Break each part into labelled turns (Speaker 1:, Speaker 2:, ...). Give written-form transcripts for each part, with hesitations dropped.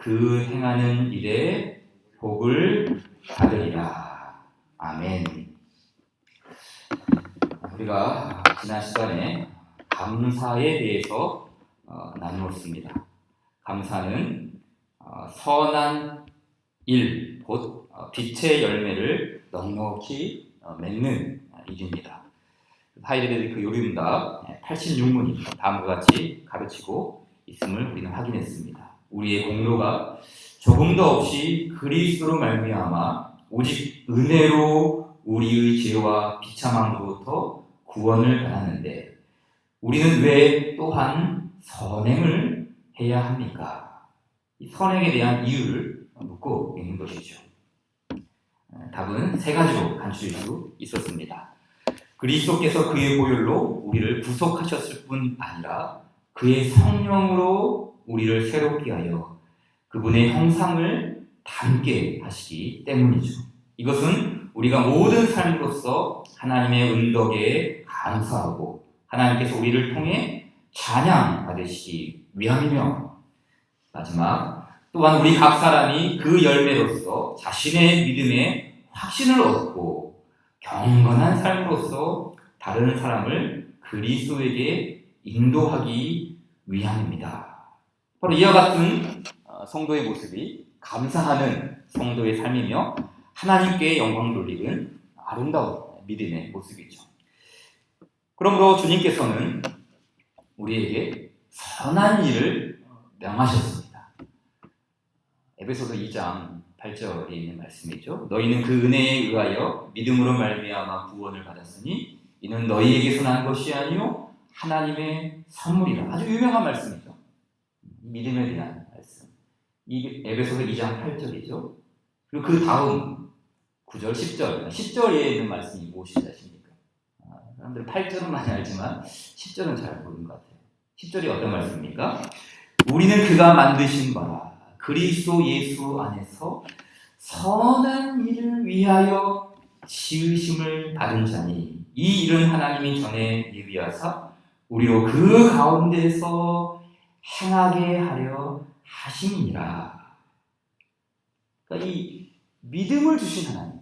Speaker 1: 그 행하는 일에 복을 받으리라. 아멘. 우리가 지난 시간에 감사에 대해서 나누었습니다. 감사는 선한 일, 곧 빛의 열매를 넉넉히 맺는 일입니다. 하이델베르크 요리문답 86문이 다음과 같이 가르치고 있음을 우리는 확인했습니다. 우리의 공로가 조금도 없이 그리스도로 말미암아 오직 은혜로 우리의 죄와 비참함으로부터 구원을 받았는데 우리는 왜 또한 선행을 해야 합니까? 이 선행에 대한 이유를 묻고 있는 것이죠. 답은 세 가지로 간추릴 수 있었습니다. 그리스도께서 그의 보혈로 우리를 구속하셨을 뿐 아니라 그의 성령으로 우리를 새롭게 하여 그분의 형상을 닮게 하시기 때문이죠. 이것은 우리가 모든 삶으로서 하나님의 은덕에 감사하고 하나님께서 우리를 통해 찬양 받으시기 위함이며, 마지막 또한 우리 각 사람이 그 열매로서 자신의 믿음에 확신을 얻고 경건한 삶으로서 다른 사람을 그리스도에게 인도하기 위함입니다. 바로 이와 같은 성도의 모습이 감사하는 성도의 삶이며 하나님께 영광 돌리는 아름다운 믿음의 모습이죠. 그러므로 주님께서는 우리에게 선한 일을 명하셨습니다. 에베소서 2장 8절에 있는 말씀이죠. 너희는 그 은혜에 의하여 믿음으로 말미암아 구원을 받았으니 이는 너희에게서 난 것이 아니요 하나님의 선물이라. 아주 유명한 말씀이죠. 믿음에 대한 말씀. 이 에베소서 2장 8절이죠. 그리고 그 다음 9절, 10절. 10절에 있는 말씀이 무엇인지 아십니까? 사람들은 8절은 많이 알지만 10절은 잘 모르는 것 같아요. 10절이 어떤 말씀입니까? 우리는 그가 만드신 바라 그리스도 예수 안에서 선한 일을 위하여 지으심을 받은 자니 이 일은 하나님이 전에 예비하사 우리로 그 가운데서 행하게 하려 하심이니라. 그러니까 이 믿음을 주신 하나님,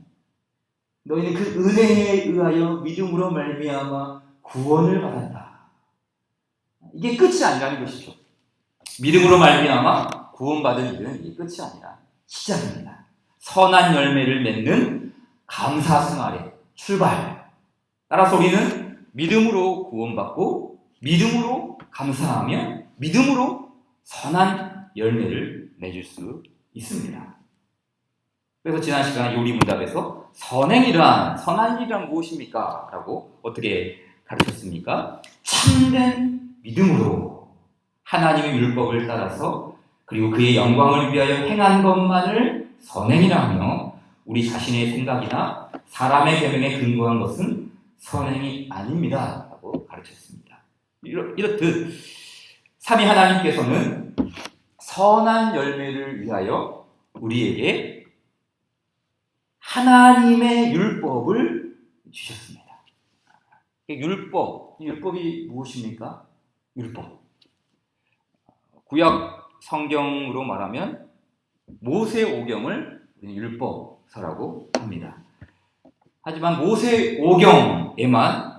Speaker 1: 너희는 그 은혜에 의하여 믿음으로 말미암아 구원을 받았다. 이게 끝이 아니라는 것이죠. 믿음으로 말미암아 구원받은 일은 이게 끝이 아니라 시작입니다. 선한 열매를 맺는 감사 생활의 출발. 따라서 우리는 믿음으로 구원받고 믿음으로 감사하며 믿음으로 선한 열매를 맺을 수 있습니다. 그래서 지난 시간 요리문답에서 선행이란 선한 일이란 무엇입니까? 라고 어떻게 가르쳤습니까? 참된 믿음으로 하나님의 율법을 따라서 그리고 그의 영광을 위하여 행한 것만을 선행이라 하며 우리 자신의 생각이나 사람의 계명에 근거한 것은 선행이 아닙니다. 라고 가르쳤습니다. 이렇듯 삼위 하나님께서는 선한 열매를 위하여 우리에게 하나님의 율법을 주셨습니다. 율법이 무엇입니까? 율법. 구약 성경으로 말하면 모세오경을 율법서라고 합니다. 하지만 모세오경에만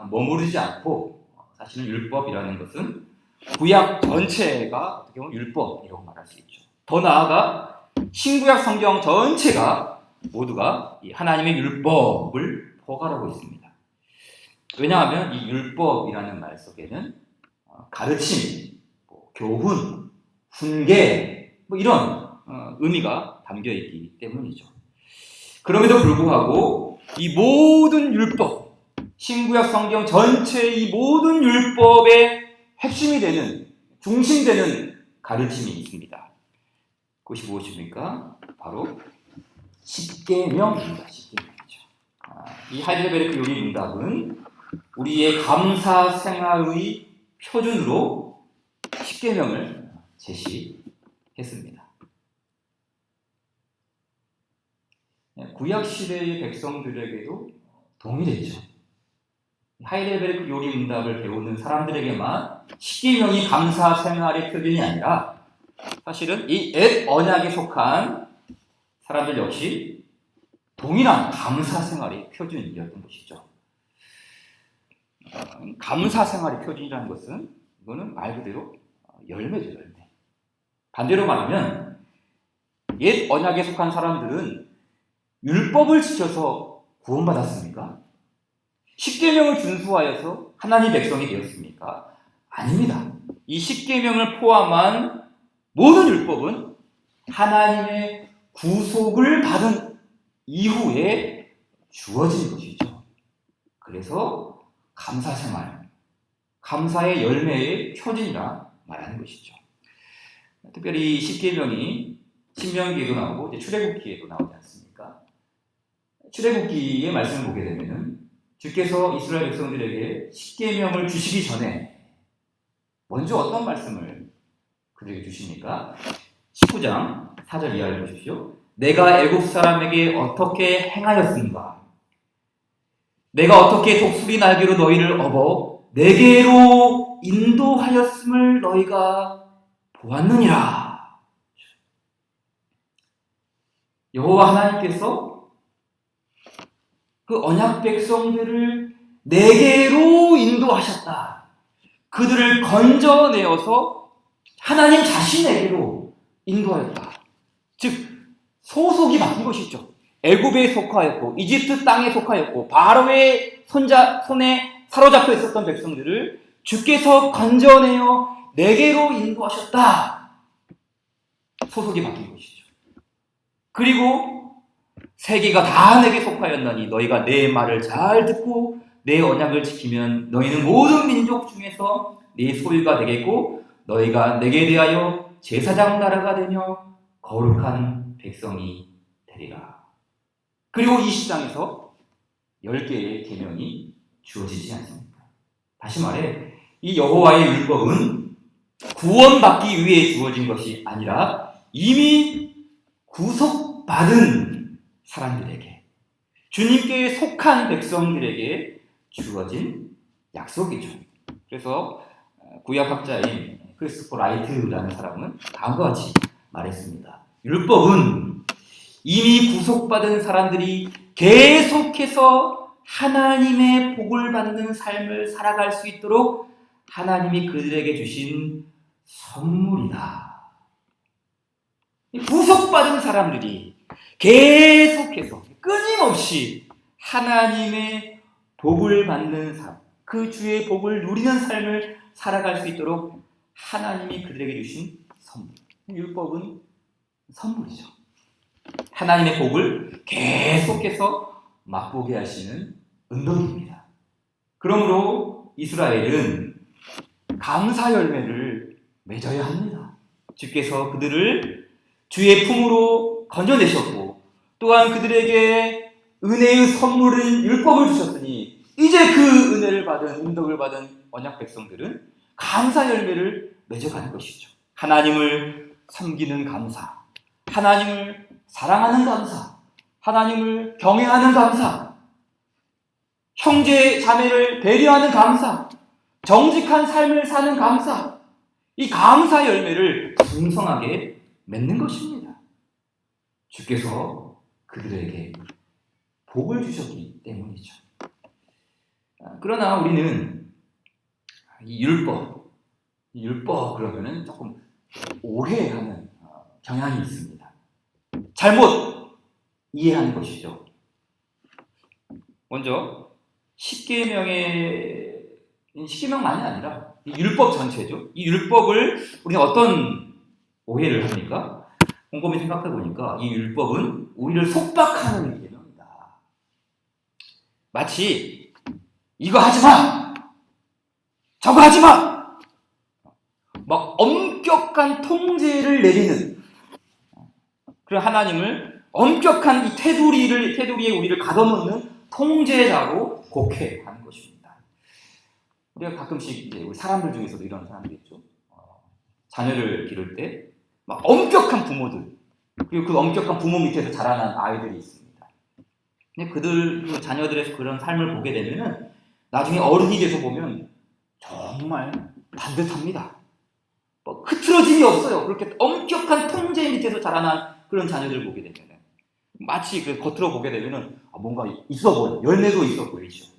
Speaker 1: 머무르지 않고 사실은 율법이라는 것은 구약 전체가 어떻게 보면 율법이라고 말할 수 있죠. 더 나아가 신구약 성경 전체가 모두가 이 하나님의 율법을 포괄하고 있습니다. 왜냐하면 이 율법이라는 말 속에는 가르침, 교훈, 훈계 이런 의미가 담겨 있기 때문이죠. 그럼에도 불구하고 이 모든 율법, 신구약 성경 전체의 이 모든 율법의 핵심이 되는, 중심되는 가르침이 있습니다. 그것이 무엇입니까? 바로 십계명입니다. 십계명이죠. 이 하이델베르크 요리문답은 우리의 감사 생활의 표준으로 십계명을 제시했습니다. 구약 시대의 백성들에게도 동일했죠. 하이델베르크 요리문답을 배우는 사람들에게만 십계명이 감사 생활의 표준이 아니라 사실은 이 옛 언약에 속한 사람들 역시 동일한 감사 생활의 표준이었던 것이죠. 감사 생활의 표준이라는 것은 이거는 말 그대로 열매죠, 열매. 반대로 말하면 옛 언약에 속한 사람들은 율법을 지켜서 구원받았습니까? 십계명을 준수하여서 하나님 백성이 되었습니까? 아닙니다. 이 십계명을 포함한 모든 율법은 하나님의 구속을 받은 이후에 주어진 것이죠. 그래서 감사생활, 감사의 열매의 표준이라 말하는 것이죠. 특별히 십계명이 신명기에도 나오고 출애굽기에도 나오지 않습니까? 출애굽기의 말씀을 보게 되면은 주께서 이스라엘 백성들에게 십계명을 주시기 전에 먼저 어떤 말씀을 그들에게 주십니까? 19장 4절 이하를 보십시오. 내가 애굽 사람에게 어떻게 행하였은가? 내가 어떻게 독수리 날개로 너희를 업어 내게로 인도하였음을 너희가 보았느니라. 여호와 하나님께서 그 언약 백성들을 내게로 인도하셨다. 그들을 건져내어서 하나님 자신에게로 인도하였다. 즉 소속이 바뀐 것이죠. 애굽에 속하였고 이집트 땅에 속하였고 바로의 손에 사로잡혀 있었던 백성들을 주께서 건져내어 내게로 인도하셨다. 소속이 바뀐 것이죠. 그리고 세계가 다 내게 속하였나니 너희가 내 말을 잘 듣고 내 언약을 지키면 너희는 모든 민족 중에서 네 소유가 되겠고 너희가 내게 대하여 제사장 나라가 되며 거룩한 백성이 되리라. 그리고 20장에서 10개의 계명이 주어지지 않습니까? 다시 말해 이 여호와의 율법은 구원받기 위해 주어진 것이 아니라 이미 구속받은 사람들에게, 주님께 속한 백성들에게 주어진 약속이죠. 그래서 구약학자인 크리스토퍼 라이트라는 사람은 다음과 같이 말했습니다. 율법은 이미 구속받은 사람들이 계속해서 하나님의 복을 받는 삶을 살아갈 수 있도록 하나님이 그들에게 주신 선물이다. 구속받은 사람들이 계속해서 끊임없이 하나님의 복을 받는 삶, 그 주의 복을 누리는 삶을 살아갈 수 있도록 하나님이 그들에게 주신 선물. 율법은 선물이죠. 하나님의 복을 계속해서 맛보게 하시는 은덕입니다. 그러므로 이스라엘은 감사 열매를 맺어야 합니다. 주께서 그들을 주의 품으로 건져내셨고 또한 그들에게 은혜의 선물인 율법을 주셨으니 이제 그 은혜를 받은 은덕을 받은 언약 백성들은 감사 열매를 맺어가는 것이죠. 하나님을 섬기는 감사, 하나님을 사랑하는 감사, 하나님을 경외하는 감사, 형제 자매를 배려하는 감사, 정직한 삶을 사는 감사, 이 감사 열매를 풍성하게 맺는 것입니다. 주께서 그들에게 복을 주셨기 때문이죠. 그러나 우리는 이 율법 그러면은 조금 오해하는 경향이 있습니다. 잘못 이해하는 것이죠. 먼저 십계명만이 아니라 이 율법 전체죠. 이 율법을 우리가 어떤 오해를 합니까? 곰곰이 생각해 보니까 이 율법은 우리를 속박하는 계명이다. 마치 이거 하지 마, 저거 하지 마, 막 엄격한 통제를 내리는 그런 하나님을 엄격한 이 테두리에 우리를 가둬놓는 통제자로 곡해하는 것입니다. 우리가 가끔씩 이제 우리 사람들 중에서도 이런 사람들이 있죠. 자녀를 기를 때 막 엄격한 부모들, 그리고 그 엄격한 부모 밑에서 자라난 아이들이 있습니다. 근데 그 자녀들의 그런 삶을 보게 되면은 나중에 어른이 돼서 보면 정말 반듯합니다. 뭐 흐트러짐이 없어요. 그렇게 엄격한 통제 밑에서 자라난 그런 자녀들 보게 되면 마치 그 겉으로 보게 되면은 뭔가 있어 보여. 열매도 있어 보이죠.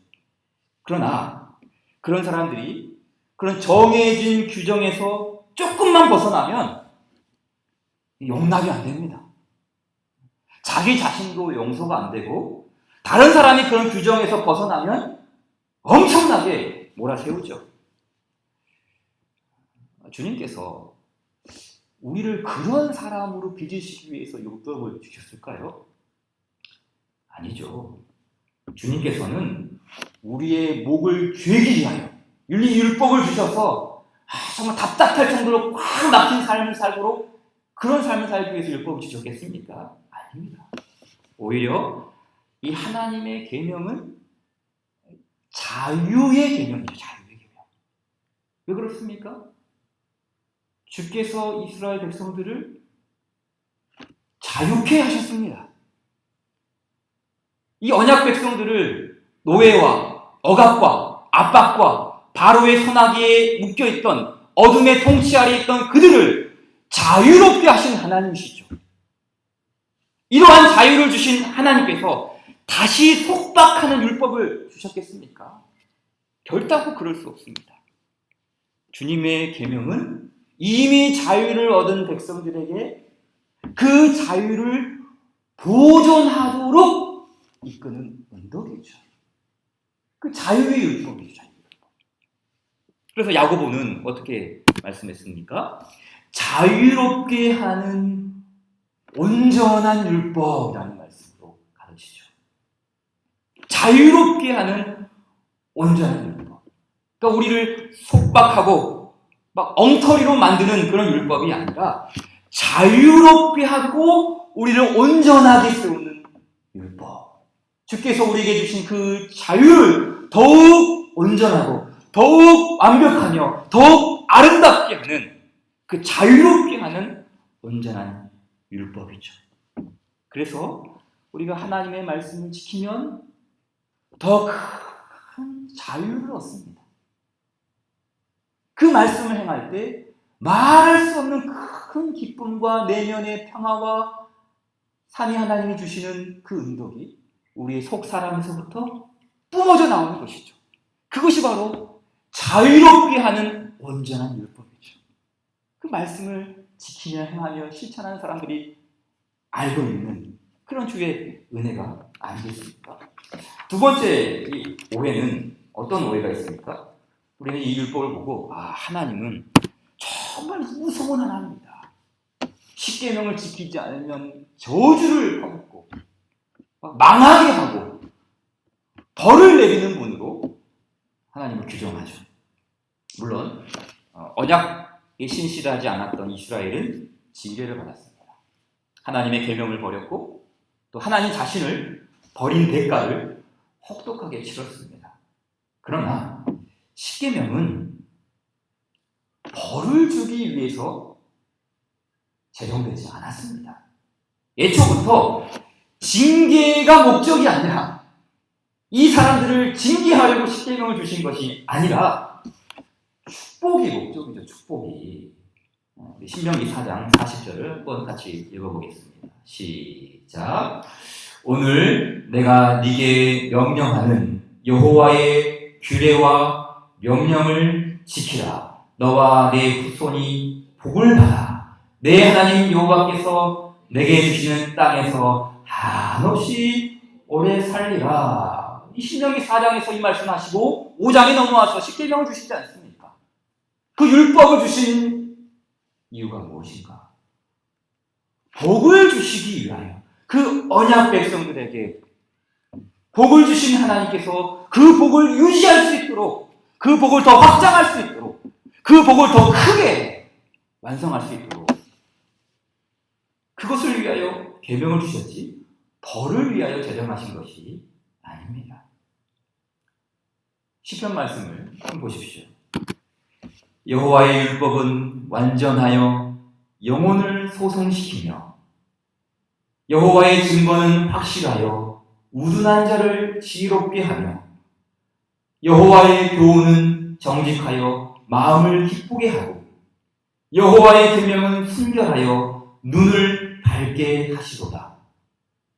Speaker 1: 그러나 그런 사람들이 그런 정해진 규정에서 조금만 벗어나면 용납이 안 됩니다. 자기 자신도 용서가 안 되고 다른 사람이 그런 규정에서 벗어나면 엄청나게 몰아세우죠. 주님께서 우리를 그런 사람으로 빚으시기 위해서 율법을 주셨을까요? 아니죠. 주님께서는 우리의 목을 죄기 위하여 율법을 주셔서 정말 답답할 정도로 꽉 막힌 삶을 살도록 그런 삶을 살기 위해서 율법을 주셨겠습니까? 아닙니다. 오히려 이 하나님의 계명은 자유의 계명이죠. 자유의 계명. 왜 그렇습니까? 주께서 이스라엘 백성들을 자유케 하셨습니다. 이 언약 백성들을 노예와 억압과 압박과 바로의 손아귀에 묶여있던 어둠의 통치 아래 있던 그들을 자유롭게 하신 하나님이시죠. 이러한 자유를 주신 하나님께서 다시 속박하는 율법을 주셨겠습니까? 결단코 그럴 수 없습니다. 주님의 계명은 이미 자유를 얻은 백성들에게 그 자유를 보존하도록 이끄는 언덕이죠. 그 자유의 율법이죠. 그래서 야고보는 어떻게 말씀했습니까? 자유롭게 하는 온전한 율법이라는 말씀으로 가르치죠. 자유롭게 하는 온전한 율법. 그러니까 우리를 속박하고 막 엉터리로 만드는 그런 율법이 아니라 자유롭게 하고 우리를 온전하게 세우는 율법. 주께서 우리에게 주신 그 자유를 더욱 온전하고 더욱 완벽하며 더욱 아름답게 하는 그 자유롭게 하는 온전한 율법이죠. 그래서 우리가 하나님의 말씀을 지키면 더 큰 자유를 얻습니다. 그 말씀을 행할 때 말할 수 없는 큰 기쁨과 내면의 평화와 삼위 하나님이 주시는 그 은덕이 우리의 속 사람에서부터 뿜어져 나오는 것이죠. 그것이 바로 자유롭게 하는 온전한 율법이죠. 그 말씀을 지키며 행하며 실천하는 사람들이 알고 있는 그런 주의 은혜가 아니겠습니까? 두 번째 이 오해는 어떤 오해가 있습니까? 우리는 이 율법을 보고 하나님은 정말 무서운 하나님이다. 십계명을 지키지 않으면 저주를 퍼붓고 망하게 하고 벌을 내리는 분으로 하나님을 규정하죠. 물론 언약에 신실하지 않았던 이스라엘은 징계를 받았습니다. 하나님의 계명을 버렸고 또 하나님 자신을 버린 대가를 혹독하게 치렀습니다. 그러나 십계명은 벌을 주기 위해서 제정되지 않았습니다. 애초부터 징계가 목적이 아니라 이 사람들을 징계하려고 십계명을 주신 것이 아니라 축복이 목적이죠. 축복이. 신명기 4장 40절을 한번 같이 읽어보겠습니다. 시작. 오늘 내가 네게 명령하는 여호와의 규례와 명령을 지키라. 너와 내 후손이 복을 받아 내 하나님 여호와께서 내게 주시는 땅에서 한없이 오래 살리라. 이 신명기 4장에서 이 말씀하시고 5장에 넘어와서 십계명을 주시지 않습니까? 그 율법을 주신 이유가 무엇인가? 복을 주시기 위하여 그 언약 백성들에게 복을 주신 하나님께서 그 복을 유지할 수 있도록 그 복을 더 확장할 수 있도록 그 복을 더 크게 완성할 수 있도록 그것을 위하여 계명을 주셨지 벌을 위하여 제정하신 것이 아닙니다. 시편 말씀을 한번 보십시오. 여호와의 율법은 완전하여 영혼을 소성시키며 여호와의 증거는 확실하여 우둔한 자를 지혜롭게 하며 여호와의 교훈은 정직하여 마음을 기쁘게 하고 여호와의 계명은 순결하여 눈을 밝게 하시도다.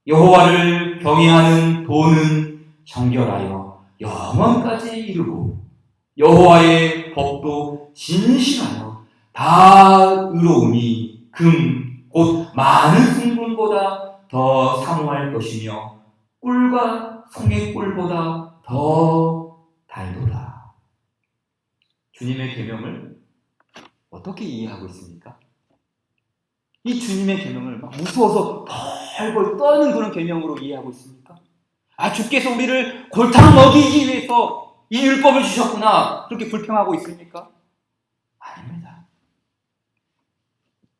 Speaker 1: 여호와를 경외하는 도는 정결하여 영원까지 이르고 여호와의 법도 진실하여 다 의로우니 금 곧 많은 순금보다 더 사모할 것이며 꿀과 송의 꿀보다 더 달도다. 주님의 계명을 어떻게 이해하고 있습니까? 이 주님의 계명을 막 무서워서 벌벌 떠는 그런 계명으로 이해하고 있습니까? 아, 주께서 우리를 골탕 먹이기 위해서 이 율법을 주셨구나, 그렇게 불평하고 있습니까? 아닙니다.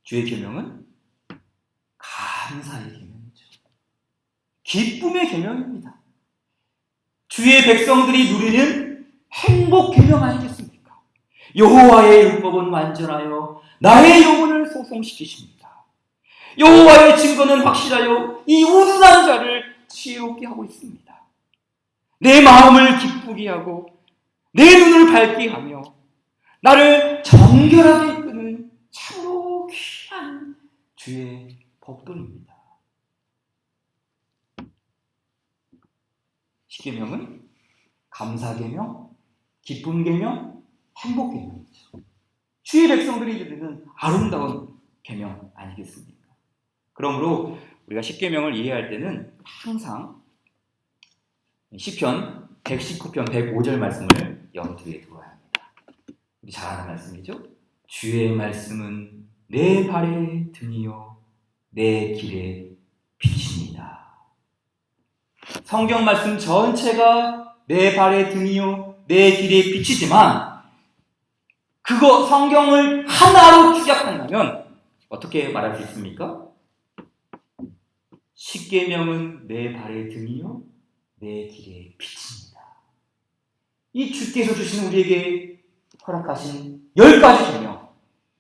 Speaker 1: 주의 계명은 감사의 계명이죠. 기쁨의 계명입니다. 주의 백성들이 누리는 행복 계명 아니겠습니까? 여호와의 율법은 완전하여 나의 영혼을 소송시키십니다. 여호와의 증거는 확실하여 이 우둔한 자를 지혜롭게 하고 있습니다. 내 마음을 기쁘게 하고 내 눈을 밝게 하며 나를 정결하게 이끄는 참으로 귀한 주의 법도입니다. 십계명은 감사계명, 기쁨계명, 행복계명이죠. 주의 백성들이 이루는 아름다운 계명 아니겠습니까? 그러므로 우리가 십계명을 이해할 때는 항상 시편 119편 105절 말씀을 염두에 두어야 합니다. 우리 잘 아는 말씀이죠. 주의 말씀은 내 발의 등이요 내 길의 빛입니다. 성경 말씀 전체가 내 발의 등이요 내 길의 빛이지만 그거 성경을 하나로 축약한다면 어떻게 말할 수 있습니까? 십계명은 내 발의 등이요 내 길의 빛입니다. 이 주께서 주신 우리에게 허락하신 10가지 계명,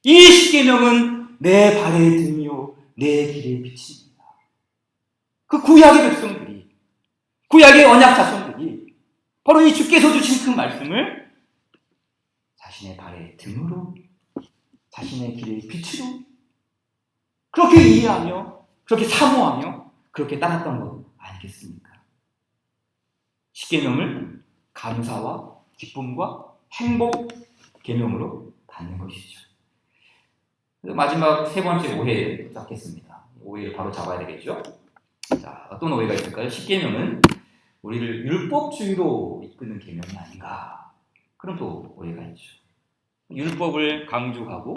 Speaker 1: 이 십계명은 내 발의 등이요 내 길의 빛입니다. 그 구약의 백성들이, 구약의 언약 자손들이 바로 이 주께서 주신 그 말씀을 자신의 발의 등으로, 자신의 길의 빛으로 그렇게 이해하며 그렇게 사모하며 그렇게 따랐던 것 아니겠습니까? 십계명을 감사와 기쁨과 행복 계명으로 받는 것이죠. 마지막 세 번째 오해를 잡겠습니다. 오해를 바로 잡아야 되겠죠? 자, 어떤 오해가 있을까요? 십계명은 우리를 율법주의로 이끄는 계명이 아닌가? 그런 또 오해가 있죠. 율법을 강조하고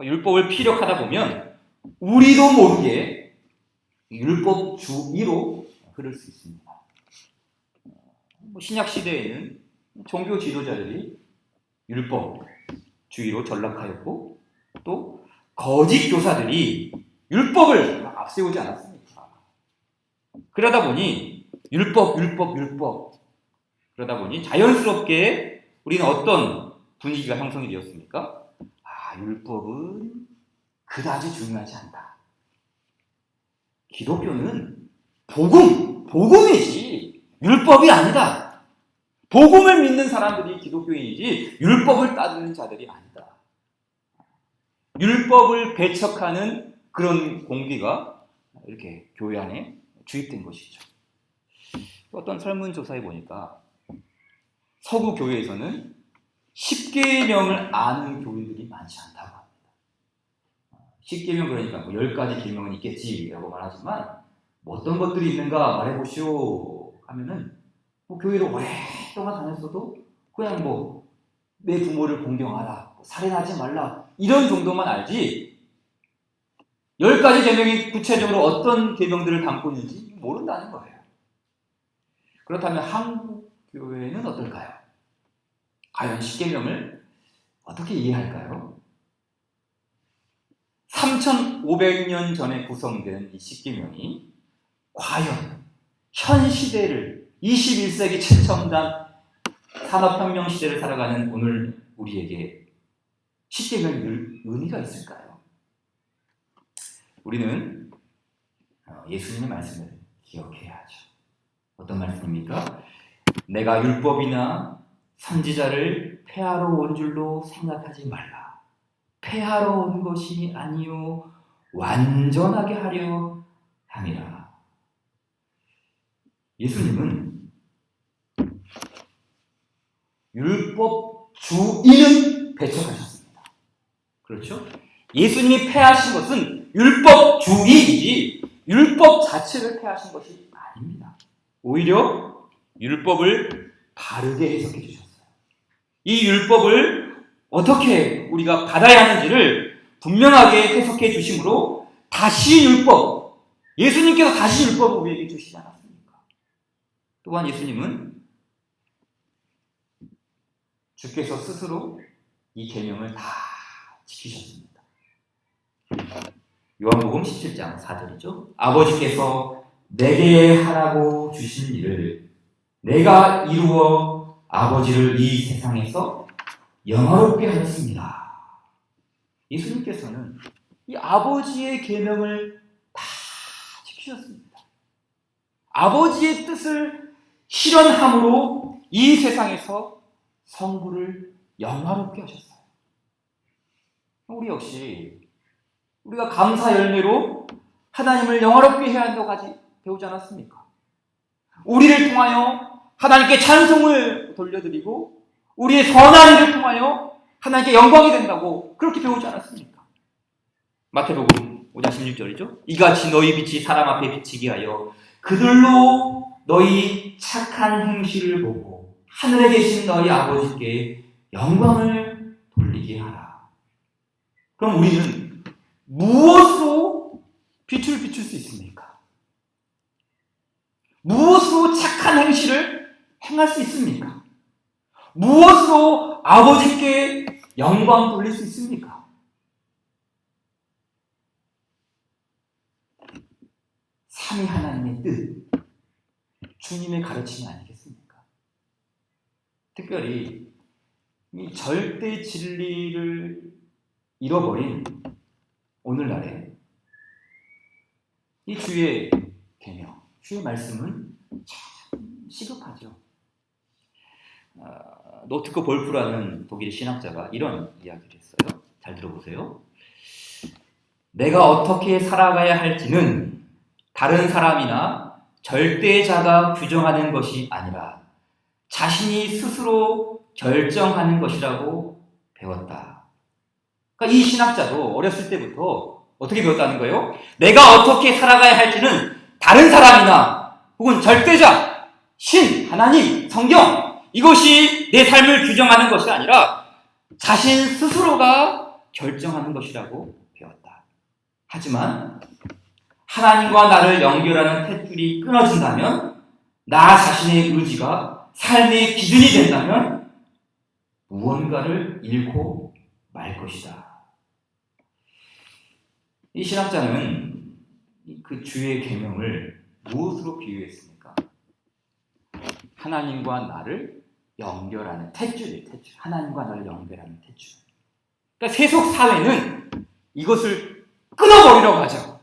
Speaker 1: 율법을 피력하다 보면 우리도 모르게 율법주의로 흐를 수 있습니다. 신약 시대에는 종교 지도자들이 율법주의로 전락하였고 또 거짓 교사들이 율법을 앞세우지 않았습니까? 그러다 보니 율법 그러다 보니 자연스럽게 우리는 어떤 분위기가 형성이 되었습니까? 아, 율법은 그다지 중요하지 않다. 기독교는 복음이지 율법이 아니다. 복음을 믿는 사람들이 기독교인이지 율법을 따르는 자들이 아니다. 율법을 배척하는 그런 공기가 이렇게 교회 안에 주입된 것이죠. 어떤 설문조사에 보니까 서구 교회에서는 십계명을 아는 교인들이 많지 않다고 합니다. 십계명 그러니까 10가지 계명은 있겠지라고 말하지만 어떤 것들이 있는가 말해보시오 하면은 교회를 오랫동안 다녔어도 그냥 내 부모를 공경하라, 살인하지 말라 이런 정도만 알지 10가지 계명이 구체적으로 어떤 계명들을 담고 있는지 모른다는 거예요. 그렇다면 한국 교회는 어떨까요? 과연 십계명을 어떻게 이해할까요? 3,500년 전에 구성된 이 십계명이 과연 현 시대를 21세기 최첨단 산업혁명 시대를 살아가는 오늘 우리에게 십계명이 늘 의미가 있을까요? 우리는 예수님의 말씀을 기억해야 하죠. 어떤 말씀입니까? 내가 율법이나 선지자를 폐하러 온 줄로 생각하지 말라. 패하러 온 것이 아니요 완전하게 하려 함이라. 예수님은 율법주의는 배척하셨습니다. 그렇죠? 예수님이 패하신 것은 율법주의이지 율법 자체를 패하신 것이 아닙니다. 오히려 율법을 바르게 해석해 주셨어요. 이 율법을 어떻게 우리가 받아야 하는지를 분명하게 해석해 주심으로 다시 율법, 예수님께서 다시 율법을 우리에게 주시지 않았습니까? 또한 예수님은 주께서 스스로 이 계명을 다 지키셨습니다. 요한복음 17장 4절이죠. 아버지께서 내게 하라고 주신 일을 내가 이루어 아버지를 이 세상에서 영화롭게 하였습니다. 예수님께서는 이 아버지의 계명을 다 지키셨습니다. 아버지의 뜻을 실현함으로 이 세상에서 성부를 영화롭게 하셨어요. 우리 역시 우리가 감사 열매로 하나님을 영화롭게 해야 한다고 배우지 않았습니까? 우리를 통하여 하나님께 찬송을 돌려드리고 우리의 선한 일을 통하여 하나님께 영광이 된다고 그렇게 배우지 않았습니까? 마태복음 5장 16절이죠. 이같이 너희 빛이 사람 앞에 비치게 하여 그들로 너희 착한 행실을 보고 하늘에 계신 너희 아버지께 영광을 돌리게 하라. 그럼 우리는 무엇으로 빛을 비출 수 있습니까? 무엇으로 착한 행실을 행할 수 있습니까? 무엇으로 아버지께 영광 돌릴 수 있습니까? 삼위 하나님의 뜻, 주님의 가르침이 아니겠습니까? 특별히 이 절대 진리를 잃어버린 오늘날에 이 주의 계명, 주의 말씀은 참 시급하죠. 노트크 볼프라는 독일 신학자가 이런 이야기를 했어요. 잘 들어보세요. 내가 어떻게 살아가야 할지는 다른 사람이나 절대자가 규정하는 것이 아니라 자신이 스스로 결정하는 것이라고 배웠다. 그러니까 이 신학자도 어렸을 때부터 어떻게 배웠다는 거예요? 내가 어떻게 살아가야 할지는 다른 사람이나 혹은 절대자, 신, 하나님, 성경 이것이 내 삶을 규정하는 것이 아니라 자신 스스로가 결정하는 것이라고 배웠다. 하지만 하나님과 나를 연결하는 탯줄이 끊어진다면 나 자신의 의지가 삶의 기준이 된다면 무언가를 잃고 말 것이다. 이 신학자는 그 주의 계명을 무엇으로 비유했습니까? 하나님과 나를 연결하는 탯줄이에요. 탯줄. 하나님과 나를 연결하는 탯줄. 그러니까 세속 사회는 이것을 끊어버리려고 하죠.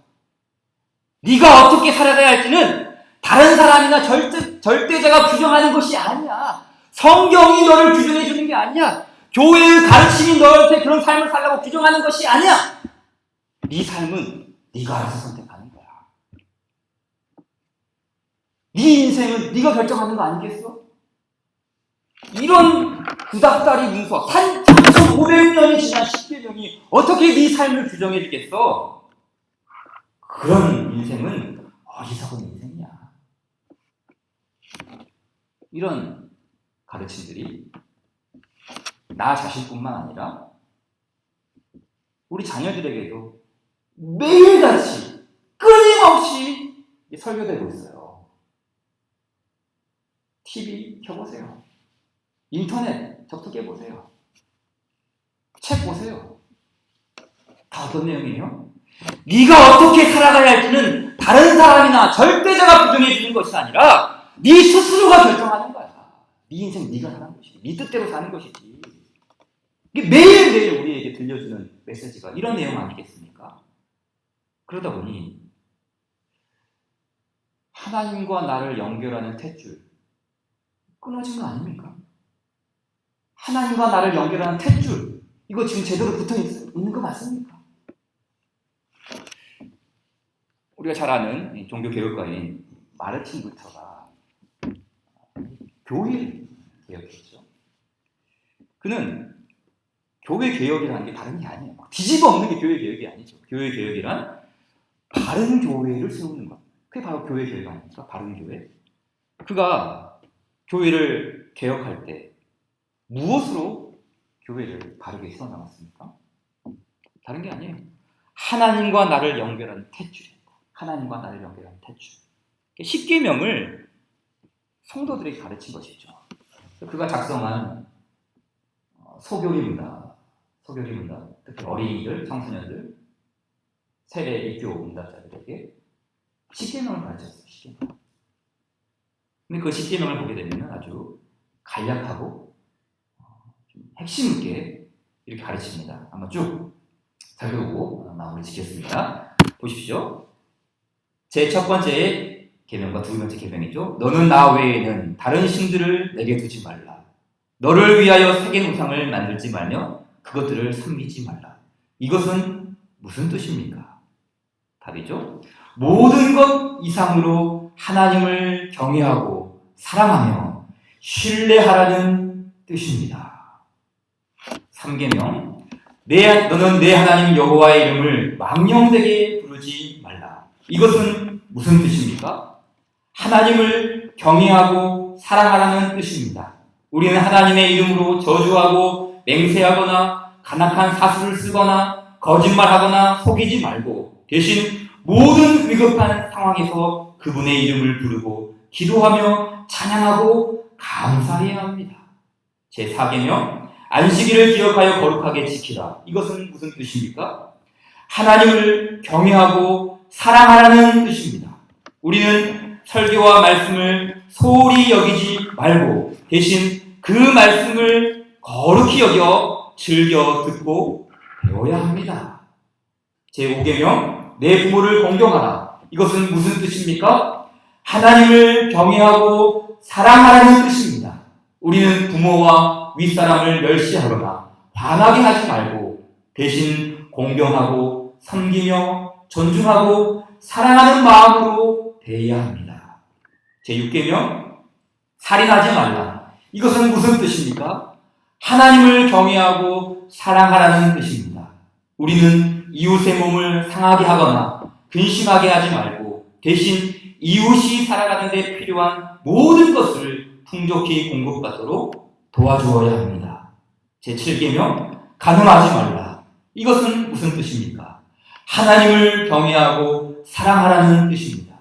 Speaker 1: 네가 어떻게 살아가야 할지는 다른 사람이나 절대자가 규정하는 것이 아니야. 성경이 너를 규정해 주는 게 아니야. 교회의 가르침이 너한테 그런 삶을 살라고 규정하는 것이 아니야. 네 삶은 네가 알아서 선택하는 거야. 네 인생은 네가 결정하는 거 아니겠어? 이런 구닥다리 문서 3,500년이 지난 십계명이 어떻게 네 삶을 규정해 주겠어? 그런 인생은 어리석은 인생이야. 이런 가르침들이 나 자신뿐만 아니라 우리 자녀들에게도 매일같이 끊임없이 설교되고 있어요. TV 켜보세요. 인터넷 접속해보세요. 책 보세요. 다 어떤 내용이에요? 네가 어떻게 살아가야 할지는 다른 사람이나 절대자가 규정해 주는 것이 아니라 네 스스로가 결정하는 거야. 네 인생 네가 사는 것이지. 네 뜻대로 사는 것이지. 이게 매일매일 우리에게 들려주는 메시지가 이런 내용 아니겠습니까? 그러다 보니 하나님과 나를 연결하는 탯줄 끊어진 거 아닙니까? 하나님과 나를 연결하는 탯줄 이거 지금 제대로 붙어 있는 거 맞습니까? 우리가 잘 아는 종교개혁가인 마르틴 루터가 교회를 개혁했죠. 그는 교회 개혁이라는 게 다른 게 아니에요. 뒤집어 엎는 게 교회 개혁이 아니죠. 교회 개혁이란 바른 교회를 세우는 것. 그게 바로 교회 개혁 아닙니까? 바른 교회. 그가 교회를 개혁할 때 무엇으로 교회를 바르게 세워나갔습니까? 다른 게 아니에요. 하나님과 나를 연결하는 탯줄이에요. 하나님과 나를 연결하는 탯줄. 십계명을 성도들에게 가르친 것이죠. 그가 작성한 소교리문답, 특히 어린이들, 청소년들, 세례 입교 문답자들에게 십계명을 가르쳤어요. 십계명. 근데 그 십계명을 보게 되면 아주 간략하고 핵심 있게 이렇게 가르칩니다. 한번 쭉 살펴보고 마무리 짓겠습니다. 보십시오. 제 첫 번째 계명과 두 번째 계명이죠. 너는 나 외에는 다른 신들을 내게 두지 말라. 너를 위하여 새긴 우상을 만들지 말며 그것들을 섬기지 말라. 이것은 무슨 뜻입니까? 답이죠. 모든 것 이상으로 하나님을 경외하고 사랑하며 신뢰하라는 뜻입니다. 3계명 너는 내 하나님 여호와의 이름을 망령되게 부르지 말라. 이것은 무슨 뜻입니까? 하나님을 경외하고 사랑하라는 뜻입니다. 우리는 하나님의 이름으로 저주하고 맹세하거나 간악한 사수를 쓰거나 거짓말하거나 속이지 말고 대신 모든 위급한 상황에서 그분의 이름을 부르고 기도하며 찬양하고 감사해야 합니다. 제4계명 안식일을 기억하여 거룩하게 지키라. 이것은 무슨 뜻입니까? 하나님을 경외하고 사랑하라는 뜻입니다. 우리는 설교와 말씀을 소홀히 여기지 말고 대신 그 말씀을 거룩히 여겨 즐겨 듣고 배워야 합니다. 제5계명 내 부모를 공경하라. 이것은 무슨 뜻입니까? 하나님을 경외하고 사랑하라는 뜻입니다. 우리는 부모와 윗사람을 멸시하거나 반하게 하지 말고 대신 공경하고 섬기며 존중하고 사랑하는 마음으로 대해야 합니다. 제6계명 살인하지 말라. 이것은 무슨 뜻입니까? 하나님을 경외하고 사랑하라는 뜻입니다. 우리는 이웃의 몸을 상하게 하거나 근심하게 하지 말고 대신 이웃이 살아가는 데 필요한 모든 것을 풍족히 공급받도록 도와주어야 합니다. 제7계명 간음하지 말라. 이것은 무슨 뜻입니까? 하나님을 경외하고 사랑하라는 뜻입니다.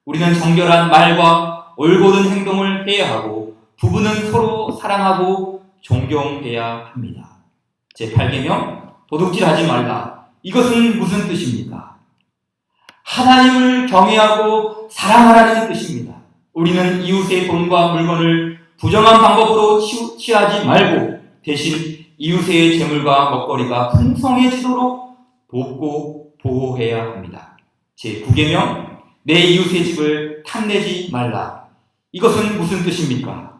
Speaker 1: 우리는 정결한 말과 올곧은 행동을 해야 하고 부부는 서로 사랑하고 존경해야 합니다. 제8계명 도둑질하지 말라. 이것은 무슨 뜻입니까? 하나님을 경외하고 사랑하라는 뜻입니다. 우리는 이웃의 돈과 물건을 부정한 방법으로 취하지 말고 대신 이웃의 재물과 먹거리가 풍성해지도록 돕고 보호해야 합니다. 제9계명 내 이웃의 집을 탐내지 말라. 이것은 무슨 뜻입니까?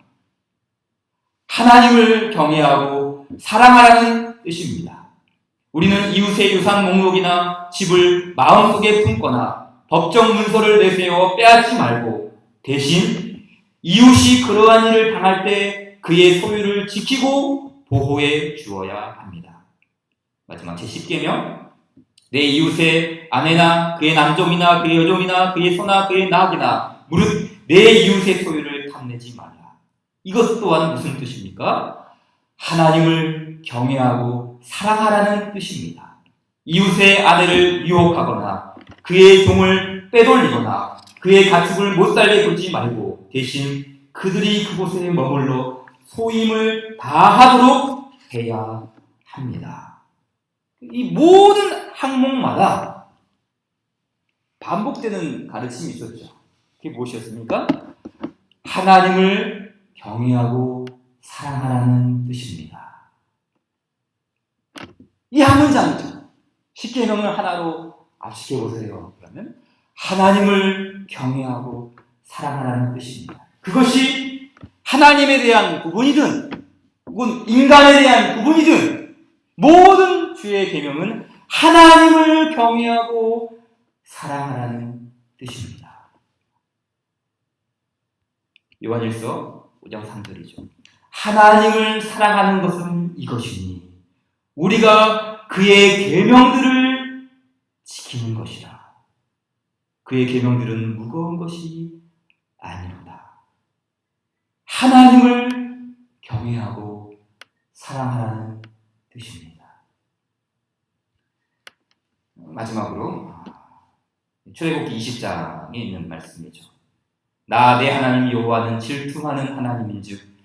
Speaker 1: 하나님을 경외하고 사랑하라는 뜻입니다. 우리는 이웃의 유산 목록이나 집을 마음속에 품거나 법정 문서를 내세워 빼앗지 말고 대신 이웃이 그러한 일을 당할 때 그의 소유를 지키고 보호해 주어야 합니다. 마지막 제10계명 내 이웃의 아내나 그의 남종이나 그의 여종이나 그의 소나 그의 낙이나 무릇 내 이웃의 소유를 탐내지 말라. 이것 또한 무슨 뜻입니까? 하나님을 경외하고 사랑하라는 뜻입니다. 이웃의 아내를 유혹하거나 그의 종을 빼돌리거나 그의 가축을 못살게 굴지 말고 대신 그들이 그곳에 머물러 소임을 다하도록 해야 합니다. 이 모든 항목마다 반복되는 가르침이 있었죠. 그게 무엇이었습니까? 하나님을 경외하고 사랑하라는 뜻입니다. 이 한 문장이죠. 십계명을 하나로 압축해보세요. 그러면 하나님을 경외하고 사랑하라는 뜻입니다. 그것이 하나님에 대한 구분이든 혹은 인간에 대한 구분이든 모든 주의 계명은 하나님을 경외하고 사랑하라는 뜻입니다. 요한일서 5장 3절이죠. 하나님을 사랑하는 것은 이것이니 우리가 그의 계명들을 지키는 것이라. 그의 계명들은 무거운 것이 아니로다. 하나님을 경외하고 사랑하라는 뜻입니다. 마지막으로 출애굽기 20장에 있는 말씀이죠. 나 내 하나님 여호와는 질투하는 하나님인즉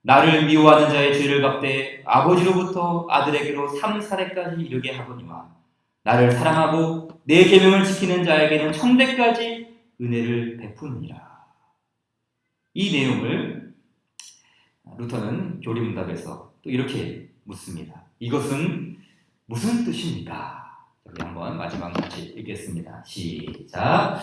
Speaker 1: 나를 미워하는 자의 죄를 갚되 아버지로부터 아들에게로 3사대까지 이르게 하거니와 나를 사랑하고 내 계명을 지키는 자에게는 1000대까지 은혜를 베푸느니라. 이 내용을 루터는 교리문답에서 또 이렇게 묻습니다. 이것은 무슨 뜻입니까? 여기 한번 마지막 같이 읽겠습니다. 시작.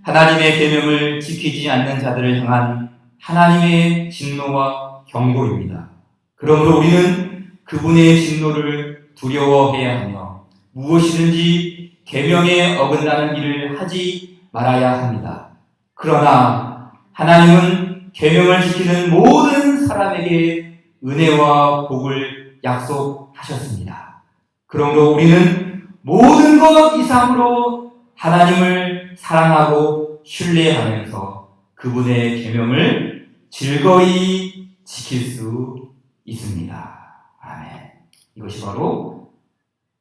Speaker 1: 하나님의 계명을 지키지 않는 자들을 향한 하나님의 진노와 경고입니다. 그러므로 우리는 그분의 진노를 두려워해야 하며 무엇이든지 계명에 어긋나는 일을 하지 말아야 합니다. 그러나 하나님은 계명을 지키는 모든 사람에게 은혜와 복을 약속하셨습니다. 그러므로 우리는 모든 것 이상으로 하나님을 사랑하고 신뢰하면서 그분의 계명을 즐거이 지킬 수 있습니다. 아멘. 이것이 바로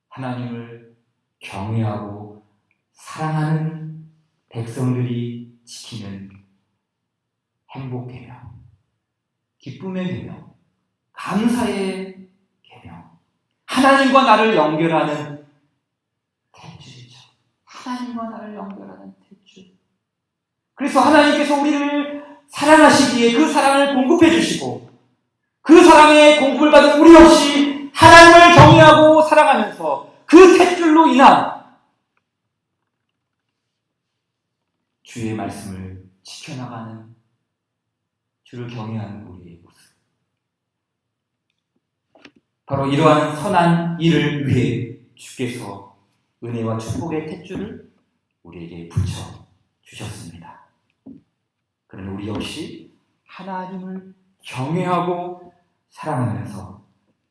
Speaker 1: 하나님을 경외하고 사랑하는 백성들이 지키는 행복 계명, 기쁨의 계명, 감사의 계명, 하나님과 나를 연결하는 탯줄이죠. 하나님과 나를 연결하는 탯줄. 그래서 하나님께서 우리를 사랑하시기에 그 사랑을 공급해 주시고 그 사랑에 공급을 받은 우리 역시 하나님을 경외하고 사랑하면서 그 탯줄로 인한 주의 말씀을 지켜나가는 주를 경외하는 우리의 모습. 바로 이러한 선한 일을 위해 주께서 은혜와 축복의 탯줄을 우리에게 붙여 주셨습니다. 그러나 우리 역시 하나님을 경외하고 사랑하면서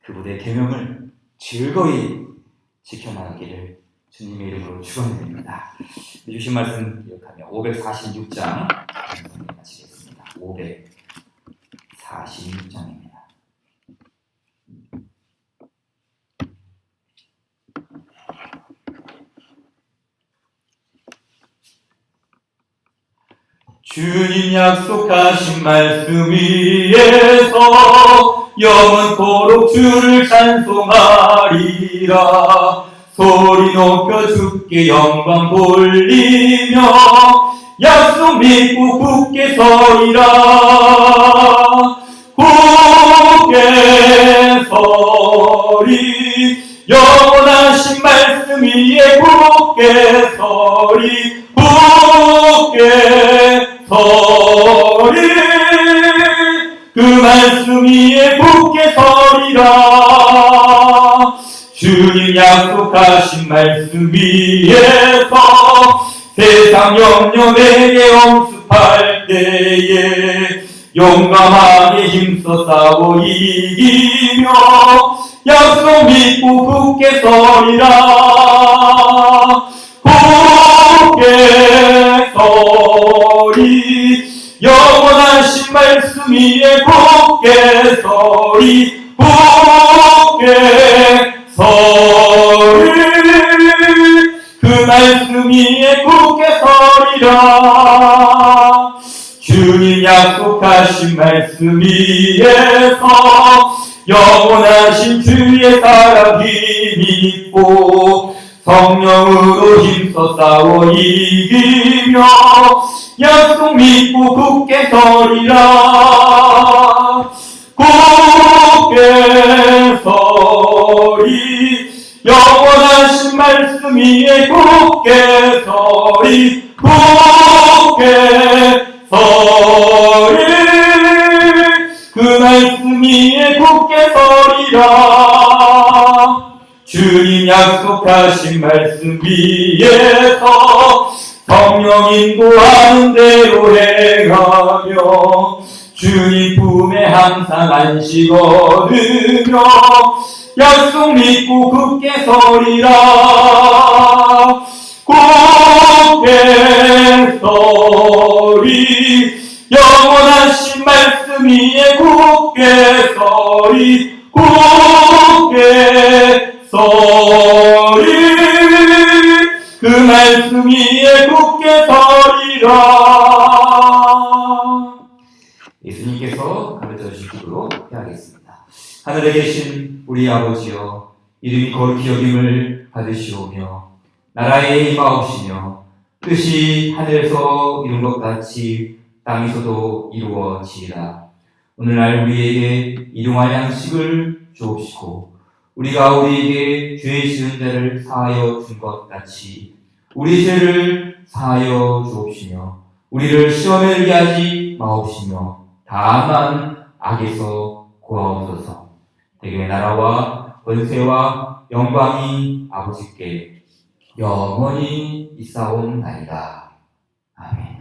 Speaker 1: 그분의 계명을 즐거이 지켜나가기를 주님의 이름으로 축원드립니다. 주신 말씀 기억하며 546장 마치겠습니다. 546장입니다. 주님 약속하신 말씀 위에서 영원토록 주를 찬송하리라. 소리 높여 주께 영광 돌리며 약속 믿고 굳게 서리라. 굳게 서리 영원하신 말씀 위에 굳게 서리 굳게 서리 그 말씀 위에 굳게 서리라. 주님 약속하신 말씀 위에서 세상 염려 내게 엄습할 때에 용감하게 힘써 싸워 이기며 약속 믿고 굳게 서리라. 굳게 서리 영원하신 말씀 위에 굳게 서리 굳게 서리 그 말씀 위에 굳게 서리라. 주님 약속하신 말씀 위에서 영원하신 주의 사랑 힘입고 성령으로 힘써 싸워 이기며 약속 믿고 굳게 서리라. 굳게 서리 영원하신 말씀 위에 굳게 서리 굳게 서리 그 말씀 위에 굳게 서리라.
Speaker 2: 약속하신 말씀 위에서 성령 인도하는 대로 행하며 주님 품에 항상 안식 얻으며 약속 믿고 굳게 서리라. 굳게 서리 영원하신 말씀 위에 굳게 서리 굳게 서리 그 말씀 위에 굳게 서리라.
Speaker 1: 예수님께서 가르쳐 주신 기도로 해야겠습니다. 하늘에 계신 우리 아버지여, 이름이 거룩히 여김을 받으시오며 나라에 임하옵시며 뜻이 하늘에서 이룬 것 같이 땅에서도 이루어지이다. 오늘날 우리에게 일용할 양식을 주옵시고 우리가 우리에게 죄 지은 자를 사하여 준 것 같이 우리 죄를 사하여 주옵시며 우리를 시험에 들게 하지 마옵시며 다만 악에서 구하옵소서. 대개 나라와 권세와 영광이 아버지께 영원히 있사옵나이다. 아멘.